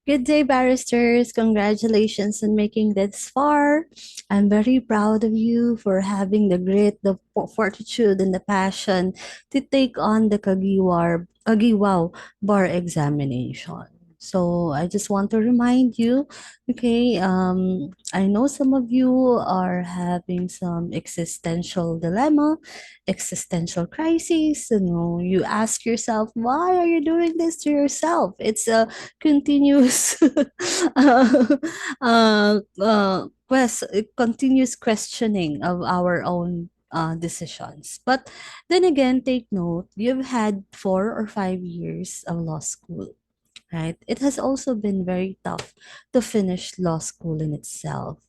Good day, barristers. Congratulations on making this far. I'm very proud of you for having the grit, the fortitude, and the passion to take on the Kagiwao bar examination. So I just want to remind you, okay, I know some of you are having some existential dilemma, existential crises. You ask yourself, why are you doing this to yourself? It's a continuous continuous questioning of our own decisions. But then again, take note, you've had 4 or 5 years of law school, right? It has also been very tough to finish law school in itself.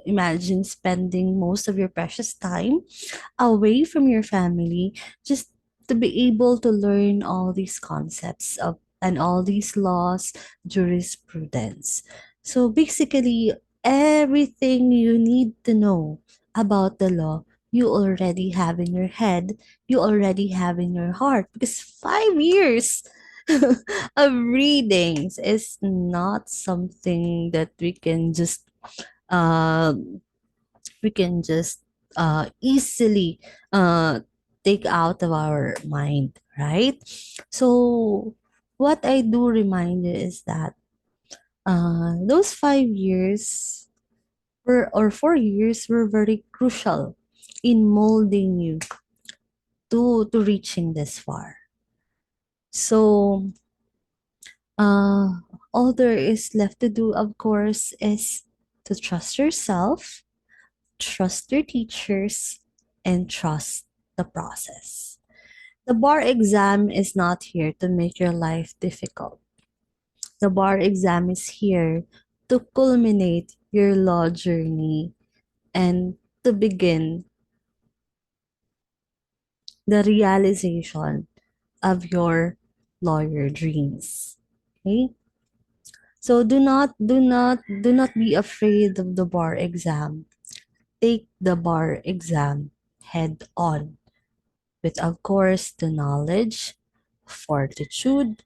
Imagine spending most of your precious time away from your family just to be able to learn all these concepts of and all these laws, jurisprudence. So basically, everything you need to know about the law, you already have in your head, you already have in your heart, because 5 years of readings is not something that uh, we can just easily uh, take out of our mind, right? So, what I do remind you is that those 5 years or 4 years were very crucial in molding you to reaching this far. So, uh, all there is left to do, of course, is to trust yourself, trust your teachers, and trust the process. The bar exam is not here to make your life difficult. The bar exam is here to culminate your law journey and to begin the realization of your lawyer dreams. Okay? So do not be afraid of the bar exam. Take the bar exam head on with, of course, the knowledge, fortitude,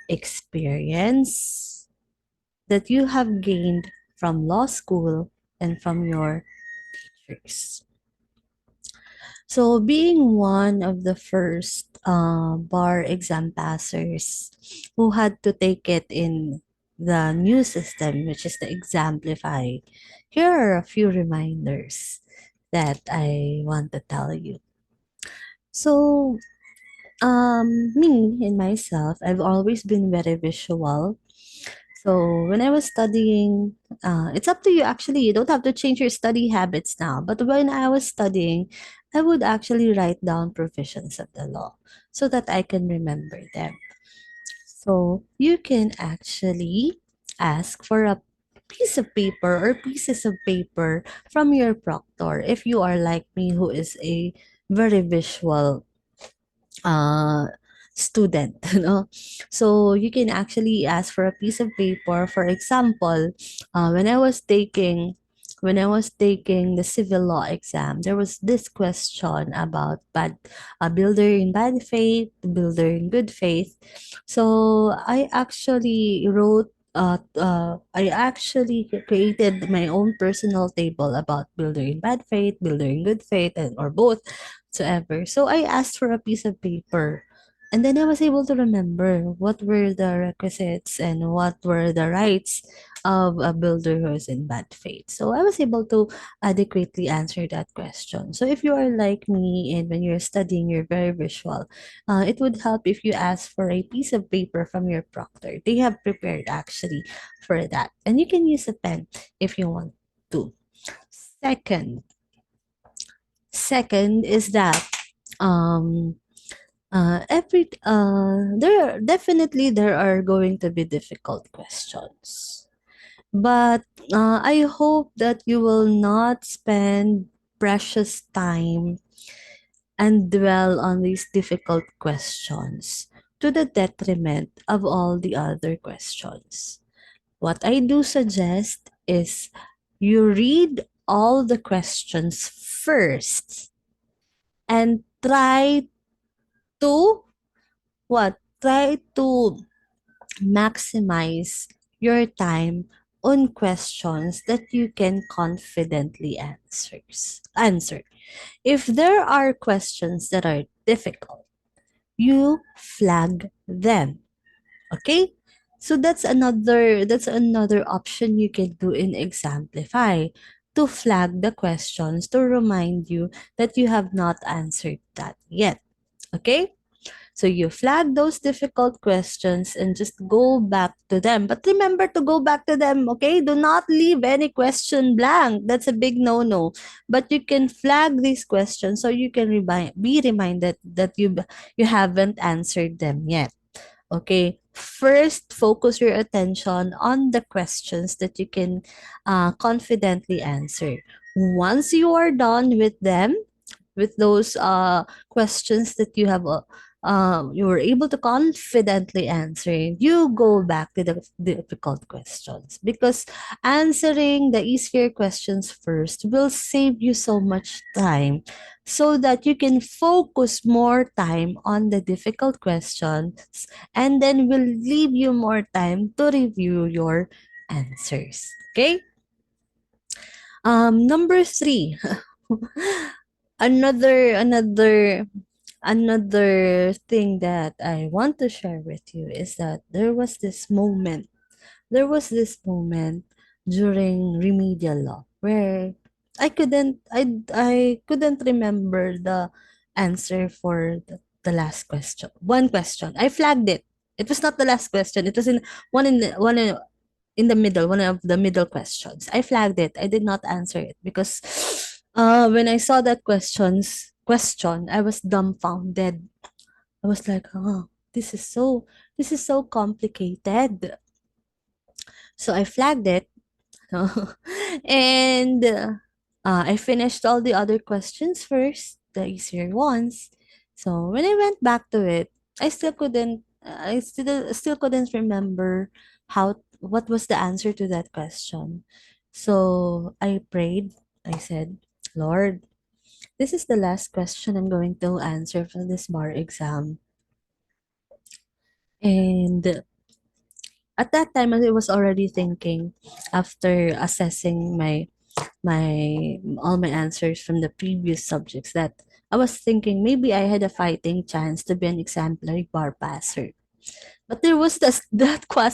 experience that you have gained from law school and from your teachers. So, being one of the first bar exam passers who had to take it in the new system, which is the Exemplify, here are a few reminders that I want to tell you. So, me in myself, I've always been very visual. So when I was studying, it's up to you actually. You don't have to change your study habits now. But when I was studying, I would actually write down provisions of the law so that I can remember them. So you can actually ask for a piece of paper or pieces of paper from your proctor if you are like me, who is a very visual uh student. So you can actually ask for a piece of paper. For example, when I was taking the civil law exam, there was this question about a builder in bad faith, builder in good faith. So I actually created my own personal table about builder in bad faith, builder in good faith, and or both whatsoever. So I asked for a piece of paper. And then I was able to remember what were the requisites and what were the rights of a builder who is in bad faith. So I was able to adequately answer that question. So if you are like me and when you're studying, you're very visual, it would help if you ask for a piece of paper from your proctor. They have prepared actually for that. And you can use a pen if you want to. Second, second is that um there are going to be difficult questions, but I hope that you will not spend precious time and dwell on these difficult questions to the detriment of all the other questions. What I do suggest is you read all the questions first and to try to maximize your time on questions that you can confidently answer. If there are questions that are difficult, you flag them. Okay? So that's another option you can do in Exemplify, to flag the questions to remind you that you have not answered that yet. Okay? So you flag those difficult questions and just go back to them. But remember to go back to them, okay? Do not leave any question blank. That's a big no-no. But you can flag these questions so you can be reminded that you haven't answered them yet. Okay. First, focus your attention on the questions that you can confidently answer. Once you are done with them, with those questions that you were able to confidently answer, you go back to the difficult questions, because answering the easier questions first will save you so much time, so that you can focus more time on the difficult questions, and then will leave you more time to review your answers. Okay. Number three. Another thing that I want to share with you is that there was this moment during remedial law where I couldn't remember the answer for the last question. One question. I flagged it. It was not the last question. It was in the middle, one of the middle questions. I flagged it. I did not answer it because when I saw that question, I was dumbfounded. I was like, oh, this is so complicated. So I flagged it. And I finished all the other questions first, the easier ones. So when I went back to it, I still couldn't remember what was the answer to that question. So I prayed. I said, Lord, this is the last question I'm going to answer for this bar exam. And at that time, I was already thinking, after assessing my all my answers from the previous subjects, that I was thinking maybe I had a fighting chance to be an exemplary bar passer. But there was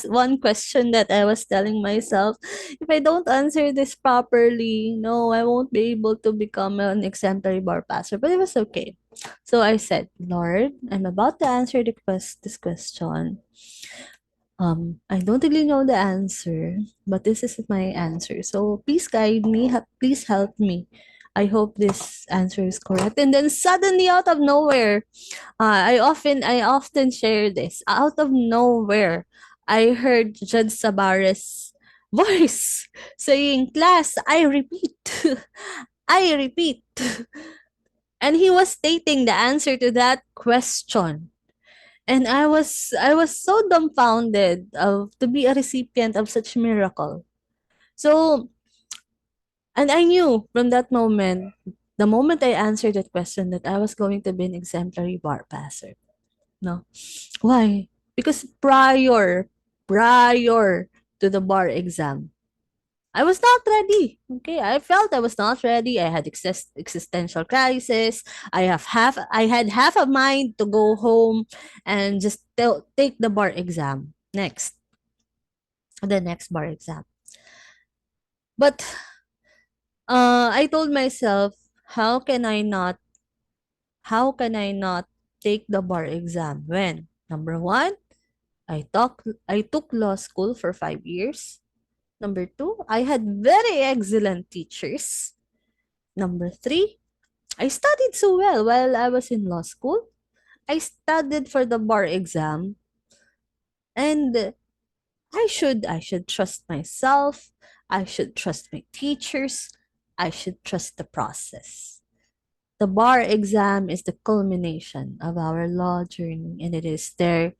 one question that I was telling myself, if I don't answer this properly, no, I won't be able to become an exemplary bar passer. But it was okay. So I said, Lord, I'm about to answer this question. I don't really know the answer, but this is my answer. So please guide me. Please help me. I hope this answer is correct. And then suddenly, out of nowhere, I often share this. Out of nowhere, I heard Judge Sabares' voice saying, "Class, I repeat, I repeat." And he was stating the answer to that question. And I was so dumbfounded to be a recipient of such miracle. So, and I knew from that moment, the moment I answered that question, that I was going to be an exemplary bar passer. No. Why? Because prior to the bar exam, I was not ready. Okay, I felt I was not ready. I had existential crisis. I had half a mind to go home and just take the bar exam the next bar exam. But I told myself, how can I not how can I not take the bar exam when, number one, I took law school for 5 years. Number two, I had very excellent teachers. Number three, I studied so well while I was in law school. I studied for the bar exam, and I should trust myself. I should trust my teachers. I should trust the process. The bar exam is the culmination of our law journey, and it is there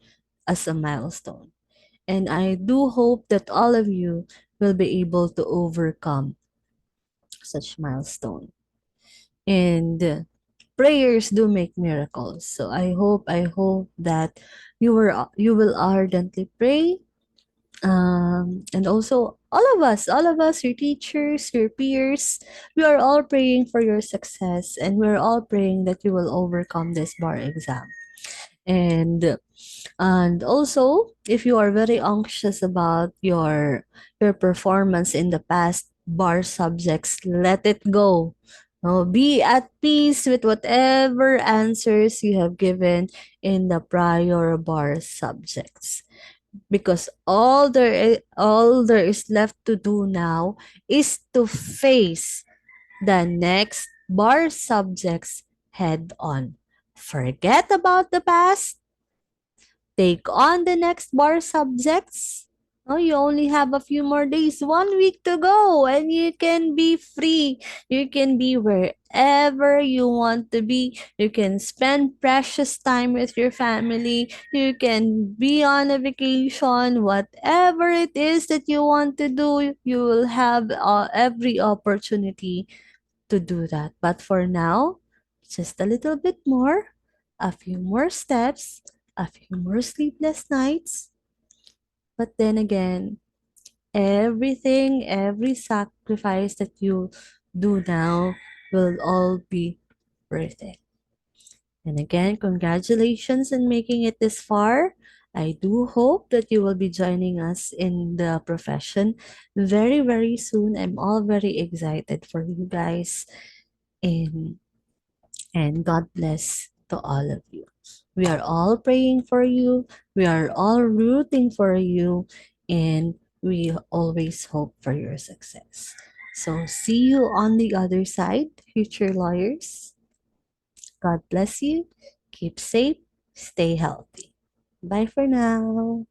as a milestone. And I do hope that all of you will be able to overcome such milestone. And prayers do make miracles. So I hope that you will ardently pray And also all of us, your teachers, your peers, we are all praying for your success, and we're all praying that you will overcome this bar exam. And also, if you are very anxious about your performance in the past bar subjects, let it go. No, be at peace with whatever answers you have given in the prior bar subjects, because all there is left to do now is to face the next bar subjects head on. Forget about the past, take on the next bar subjects. Oh, you only have a few more days, 1 week to go, and you can be free. You can be wherever you want to be. You can spend precious time with your family. You can be on a vacation. Whatever it is that you want to do, you will have every opportunity to do that. But for now, just a little bit more, a few more steps, a few more sleepless nights. But then again, everything, every sacrifice that you do now will all be worth it. And again, congratulations on making it this far. I do hope that you will be joining us in the profession very, very soon. I'm all very excited for you guys. And God bless to all of you. We are all praying for you. We are all rooting for you. And we always hope for your success. So, see you on the other side, future lawyers. God bless you. Keep safe. Stay healthy. Bye for now.